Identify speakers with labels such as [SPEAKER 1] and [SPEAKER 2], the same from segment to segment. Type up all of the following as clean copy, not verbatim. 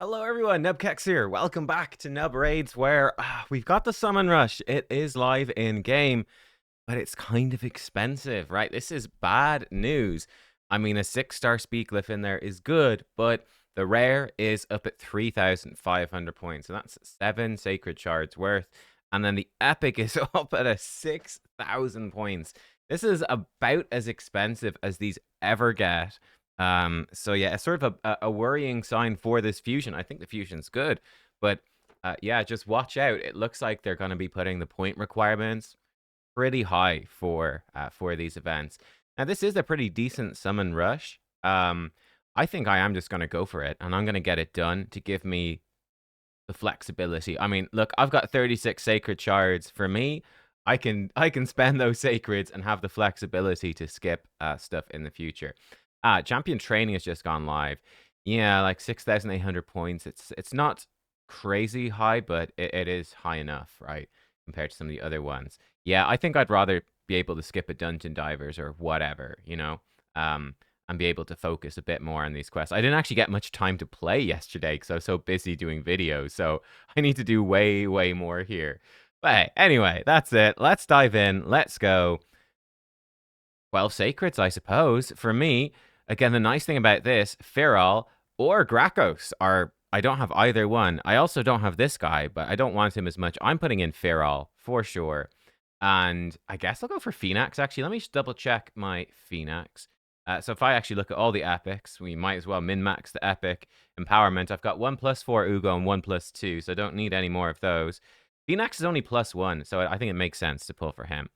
[SPEAKER 1] Hello everyone, nubkeks here. Welcome back to Nub Raids where we've got the Summon Rush. It is live in game, but it's kind of expensive, right? This is bad news. I mean, a 6-star speed glyph in there is good, but the rare is up at 3,500 points. So that's 7 sacred shards worth. And then the epic is up at a 6,000 points. This is about as expensive as these ever get. So yeah, it's sort of a worrying sign for this fusion. I think the fusion's good, but yeah, just watch out. It looks like they're going to be putting the point requirements pretty high for these events. Now, this is a pretty decent summon rush. I think I am just going to go for it, and I'm going to get it done to give me the flexibility. I mean, look, I've got 36 sacred shards. For me, I can spend those sacreds and have the flexibility to skip stuff in the future. Champion training has just gone live. Yeah, like 6,800 points. It's not crazy high, but it is high enough, right? Compared to some of the other ones. Yeah, I think I'd rather be able to skip a dungeon divers or whatever, and be able to focus a bit more on these quests. I didn't actually get much time to play yesterday because I was so busy doing videos, so I need to do way, way more here. But hey, anyway, that's it. Let's dive in. Let's go. 12 sacreds, I suppose. For me, again, the nice thing about this, Feral or Gracchos are... I don't have either one. I also don't have this guy, but I don't want him as much. I'm putting in Feral, for sure. And I guess I'll go for Phoenix, actually. Let me just double check my Phoenix. So if I actually look at all the epics, we might as well min-max the epic empowerment. I've got 1+4 Ugo and 1+2, so I don't need any more of those. Phoenix is only +1, so I think it makes sense to pull for him.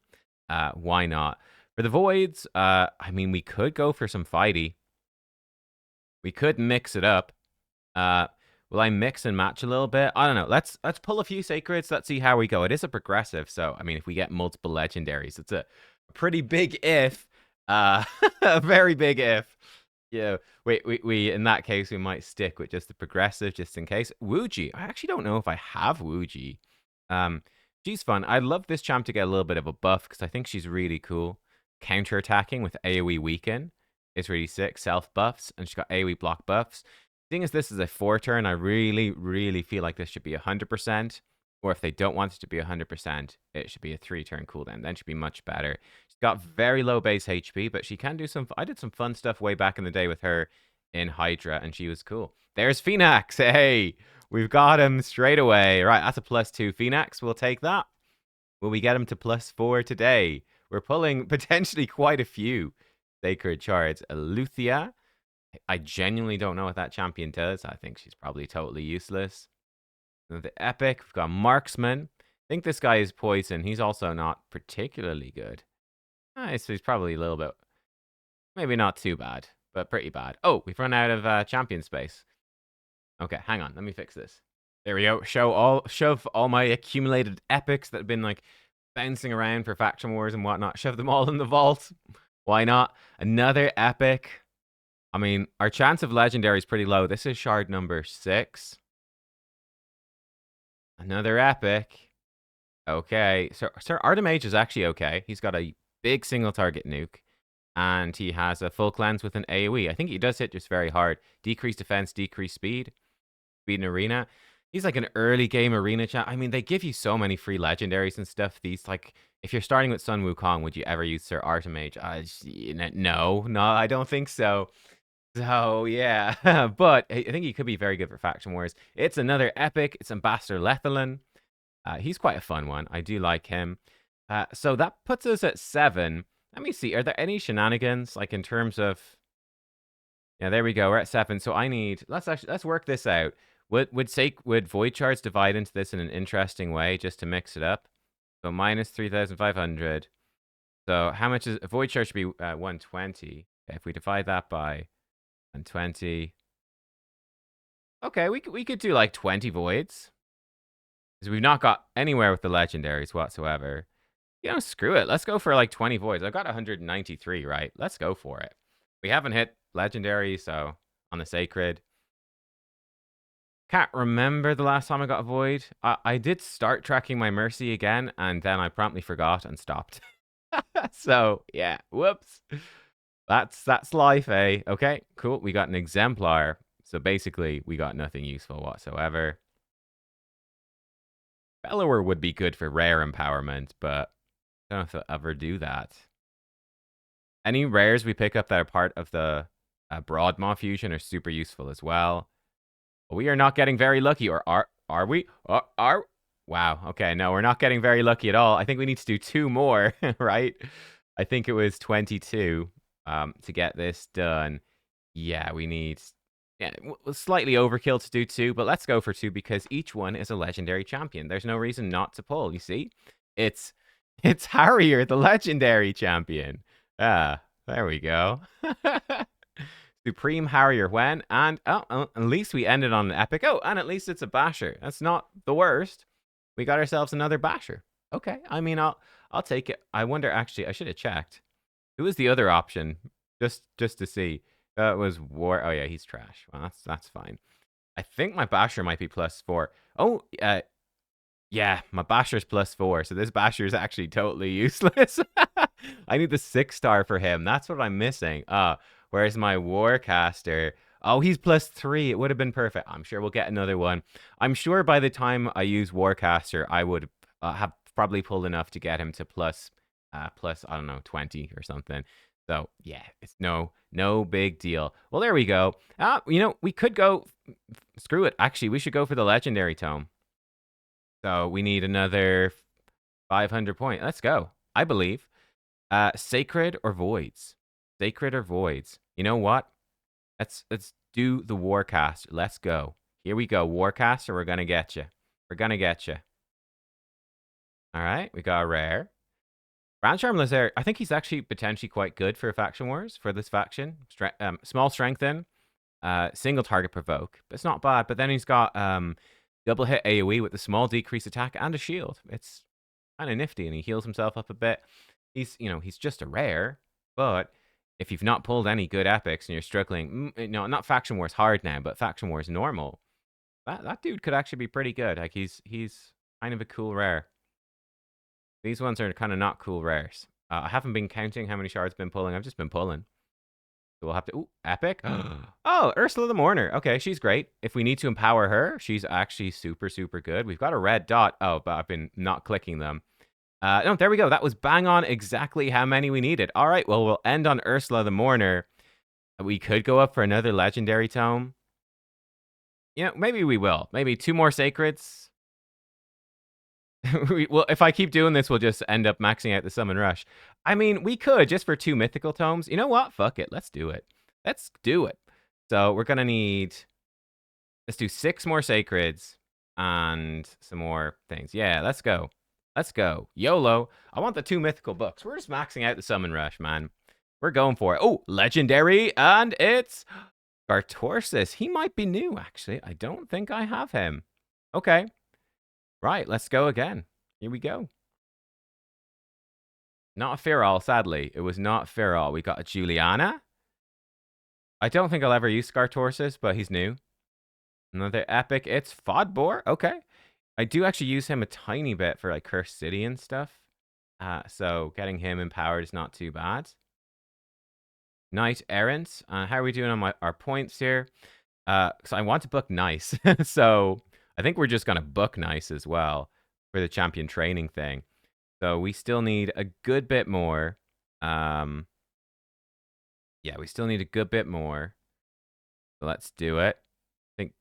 [SPEAKER 1] Why not? For the Voids, I mean, we could go for some Fighty. We could mix it up. Will I mix and match a little bit? I don't know. Let's pull a few sacreds. Let's see how we go. It is a progressive, so I mean, if we get multiple legendaries, it's a pretty big if. A very big if. Yeah. We in that case we might stick with just the progressive, just in case. Wuji. I actually don't know if I have Wuji. She's fun. I'd love this champ to get a little bit of a buff because I think she's really cool. Counter-attacking with AoE weaken is really sick. Self buffs, and she's got AoE block buffs. Thing is, this is a 4-turn. I really, really feel like this should be 100%. Or if they don't want it to be 100%, it should be a 3-turn cooldown. Then it should be much better. She's got very low base HP, but she can do some... I did some fun stuff way back in the day with her in Hydra, and she was cool. There's Phoenix. Hey, we've got him straight away. Right, that's a +2 Phoenix. We'll take that. Will we get him to +4 today? We're pulling potentially quite a few sacred shards. Luthia. I genuinely don't know what that champion does. I think she's probably totally useless. The epic, we've got Marksman. I think this guy is poison. He's also not particularly good. So he's probably a little bit, maybe not too bad, but pretty bad. Oh, we've run out of champion space. Okay, hang on. Let me fix this. There we go. Shove all my accumulated epics that have been like bouncing around for faction wars and whatnot. Shove them all in the vault. Why not? Another epic. I mean, our chance of legendary is pretty low. This is shard number 6. Another epic. Okay. So Sir Artemage is actually okay. He's got a big single target nuke. And he has a full cleanse with an AoE. I think he does hit just very hard. Decreased defense, decreased speed. Speed in arena. He's like an early game arena chat. I mean, they give you so many free legendaries and stuff. These, like, if you're starting with Sun Wukong, would you ever use Sir Artemage? No, I don't think so. So, yeah. But I think he could be very good for faction wars. It's another epic. It's Ambassador Lethalin. He's quite a fun one. I do like him. So that puts us at 7. Let me see. Are there any shenanigans, like in terms of... Yeah, there we go. We're at 7. So I need... Let's work this out. Would void shards divide into this in an interesting way, just to mix it up? So minus 3,500. So how much is... Void shard should be 120. Okay, if we divide that by 120... Okay, we could do like 20 voids. Because we've not got anywhere with the legendaries whatsoever. Screw it. Let's go for like 20 voids. I've got 193, right? Let's go for it. We haven't hit legendary, so on the sacred. Can't remember the last time I got a void. I did start tracking my mercy again, and then I promptly forgot and stopped. So, yeah. Whoops. That's life, eh? Okay, cool. We got an exemplar. So basically, we got nothing useful whatsoever. Bellower would be good for rare empowerment, but I don't know if they'll ever do that. Any rares we pick up that are part of the Broadmaw fusion are super useful as well. We are not getting very lucky, or are we? Wow. Okay, no, we're not getting very lucky at all. I think we need to do 2 more, right? I think it was 22 to get this done. Yeah, we need... Yeah, slightly overkill to do 2, but let's go for 2 because each one is a legendary champion. There's no reason not to pull, you see? It's Harrier, the legendary champion. Ah, there we go. Supreme Harrier when, and at least we ended on an epic. Oh, and at least it's a basher. That's not the worst. We got ourselves another basher. Okay, I mean, I'll take it. I wonder, actually, I should have checked. Who was the other option? Just to see. It was War. Oh yeah, he's trash. Well, that's fine. I think my basher might be +4. Oh, yeah, my basher's +4. So this basher is actually totally useless. I need the 6-star for him. That's what I'm missing. Where's my Warcaster? Oh, he's +3. It would have been perfect. I'm sure we'll get another one. I'm sure by the time I use Warcaster, I would have probably pulled enough to get him to plus, I don't know, 20 or something. So, yeah, it's no big deal. Well, there we go. You know, we could go... Screw it. Actually, we should go for the Legendary Tome. So, we need another 500 point. Let's go. I believe. Sacred or Voids? Sacred or Voids? You know what? Let's do the Warcaster. Let's go. Here we go. Warcaster, we're going to get you. We're going to get you. All right. We got a rare. Brand Charm Lazaire, I think he's actually potentially quite good for Faction Wars, for this faction. Small Strengthen, single target provoke. But it's not bad. But then he's got double hit AoE with the small decrease attack and a shield. It's kind of nifty, and he heals himself up a bit. He's just a rare, but if you've not pulled any good epics and you're struggling, not Faction Wars hard now, but Faction Wars normal, that dude could actually be pretty good. Like he's kind of a cool rare. These ones are kind of not cool rares. I haven't been counting how many shards I've been pulling. I've just been pulling. So we'll have to... Ooh, epic. Oh, Ursula the Mourner. Okay, she's great. If we need to empower her, she's actually super, super good. We've got a red dot. Oh, but I've been not clicking them. No, there we go. That was bang on exactly how many we needed. All right, well, we'll end on Ursula the Mourner. We could go up for another legendary tome. Maybe we will. Maybe 2 more sacreds. Well, if I keep doing this, we'll just end up maxing out the Summon Rush. I mean, we could just for 2 mythical tomes. You know what? Fuck it. Let's do it. Let's do it. So we're going to need... Let's do 6 more sacreds and some more things. Yeah, let's go. Let's go. YOLO. I want the 2 mythical books. We're just maxing out the Summon Rush, man. We're going for it. Oh, legendary. And it's Gartorsis. He might be new, actually. I don't think I have him. Okay. Right, let's go again. Here we go. Not a Feral, sadly. It was not Feral. We got a Juliana. I don't think I'll ever use Gartorsis, but he's new. Another epic. It's Foulbeard. Okay. I do actually use him a tiny bit for like Cursed City and stuff. So getting him empowered is not too bad. Knight Errant. How are we doing on our points here? So I want to book nice. So I think we're just going to book nice as well for the champion training thing. So we still need a good bit more. Yeah, we still need a good bit more. So let's do it. I think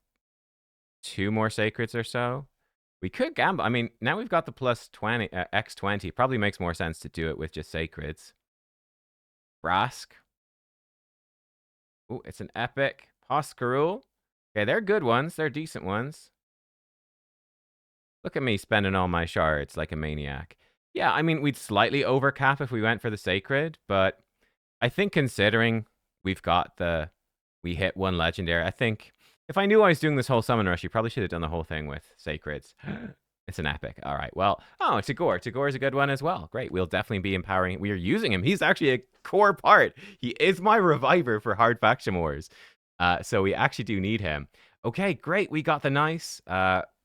[SPEAKER 1] 2 more sacreds or so. We could gamble. I mean, now we've got the +20, X20. Probably makes more sense to do it with just sacreds. Brask. Ooh, it's an epic. Poscarul. Okay, they're good ones. They're decent ones. Look at me spending all my shards like a maniac. Yeah, I mean, we'd slightly overcap if we went for the sacred, but I think considering we hit 1 legendary, I think if I knew I was doing this whole Summon Rush, you probably should have done the whole thing with sacreds. It's an epic. All right, well, oh, Tagore. Tagore is a good one as well. Great, we'll definitely be empowering. We are using him. He's actually a core part. He is my reviver for Hard Faction Wars. So we actually do need him. Okay, great. We got the nice...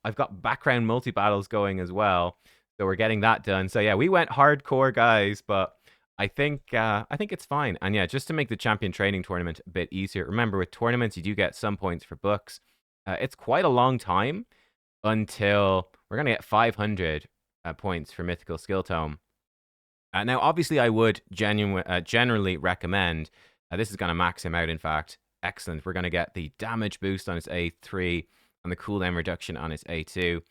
[SPEAKER 1] I've got background multi-battles going as well. So we're getting that done. So yeah, we went hardcore, guys. But I think it's fine. And yeah, just to make the champion training tournament a bit easier. Remember, with tournaments, you do get some points for books. It's quite a long time until we're gonna get 500 points for Mythical Skill Tome. Now, obviously, I would generally recommend. This is gonna max him out. In fact, excellent. We're gonna get the damage boost on his A3 and the cooldown reduction on his A2.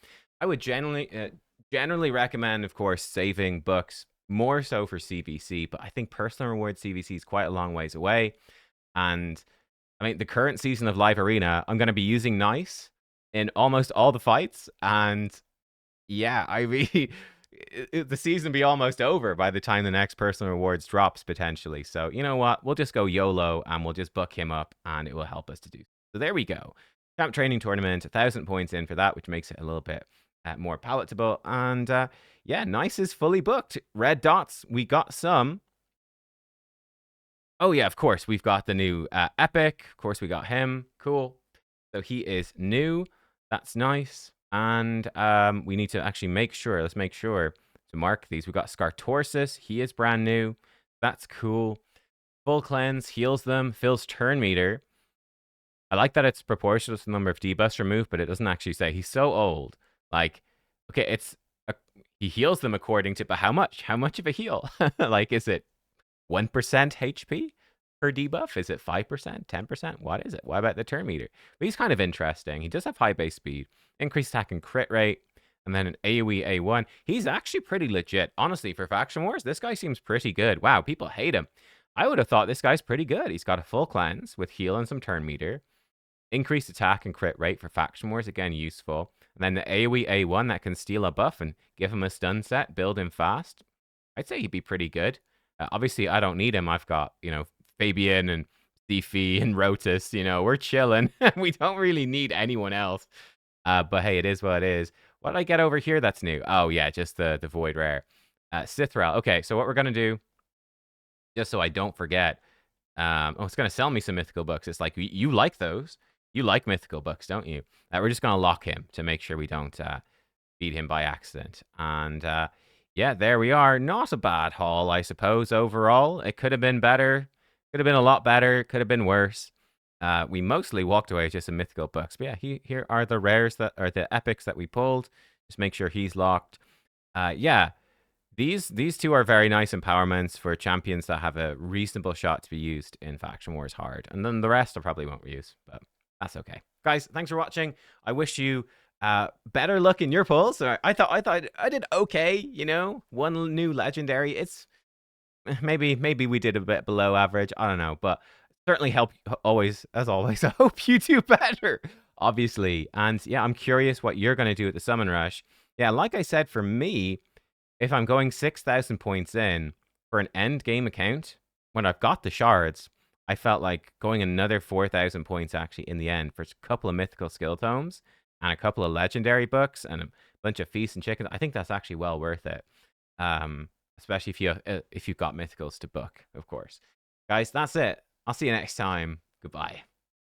[SPEAKER 1] I would generally recommend, of course, saving books more so for CVC, but I think personal reward CVC is quite a long ways away. And I mean, the current season of Live Arena, I'm going to be using Nice in almost all the fights. And yeah, I really, the season be almost over by the time the next personal rewards drops potentially. So you know what? We'll just go YOLO and we'll just book him up and it will help us to do. So there we go. Champ training tournament, 1,000 points in for that, which makes it a little bit more palatable. And yeah, Nice is fully booked. Red dots, we got some. Oh yeah, of course, we've got the new Epic. Of course, we got him. Cool. So he is new. That's nice. And we need to actually make sure, let's make sure to mark these. We've got Scartorsus. He is brand new. That's cool. Full cleanse, heals them, fills turn meter. I like that it's proportional to the number of debuffs removed, but it doesn't actually say. He's so old. Like, okay, he heals them according to, but how much? How much of a heal? Like, is it 1% HP per debuff? Is it 5%, 10%? What is it? What about the turn meter? But he's kind of interesting. He does have high base speed, increased attack and crit rate, and then an AoE A1. He's actually pretty legit. Honestly, for Faction Wars, this guy seems pretty good. Wow, people hate him. I would have thought this guy's pretty good. He's got a full cleanse with heal and some turn meter. Increased attack and crit rate for Faction Wars, again, useful. And then the AoE A1 that can steal a buff and give him a stun set, build him fast. I'd say he'd be pretty good. Obviously, I don't need him. I've got, Fabian and Defi and Rotus. We're chilling. We don't really need anyone else. But hey, it is what it is. What did I get over here that's new? Oh, yeah, just the Void Rare. Cithrel. Okay, so what we're going to do, just so I don't forget, it's going to sell me some mythical books. It's like, you like those. You like mythical books, don't you? We're just going to lock him to make sure we don't beat him by accident. And yeah, there we are. Not a bad haul, I suppose, overall. It could have been better. Could have been a lot better. Could have been worse. We mostly walked away with just some mythical books. But yeah, here are the rares that are the epics that we pulled. Just make sure he's locked. Yeah, these two are very nice empowerments for champions that have a reasonable shot to be used in Faction Wars Hard. And then the rest I probably won't use, but that's okay. Guys, thanks for watching. I wish you better luck in your pulls. I thought I did okay, one new legendary. It's maybe we did a bit below average. I don't know, but certainly help always, as always. I hope you do better, obviously. And yeah, I'm curious what you're going to do at the Summon Rush. Yeah, like I said, for me, if I'm going 6,000 points in for an end game account, when I've got the shards, I felt like going another 4,000 points actually in the end for a couple of mythical skill tomes and a couple of legendary books and a bunch of feasts and chickens. I think that's actually well worth it. Especially if you've got mythicals to book, of course. Guys, that's it. I'll see you next time. Goodbye.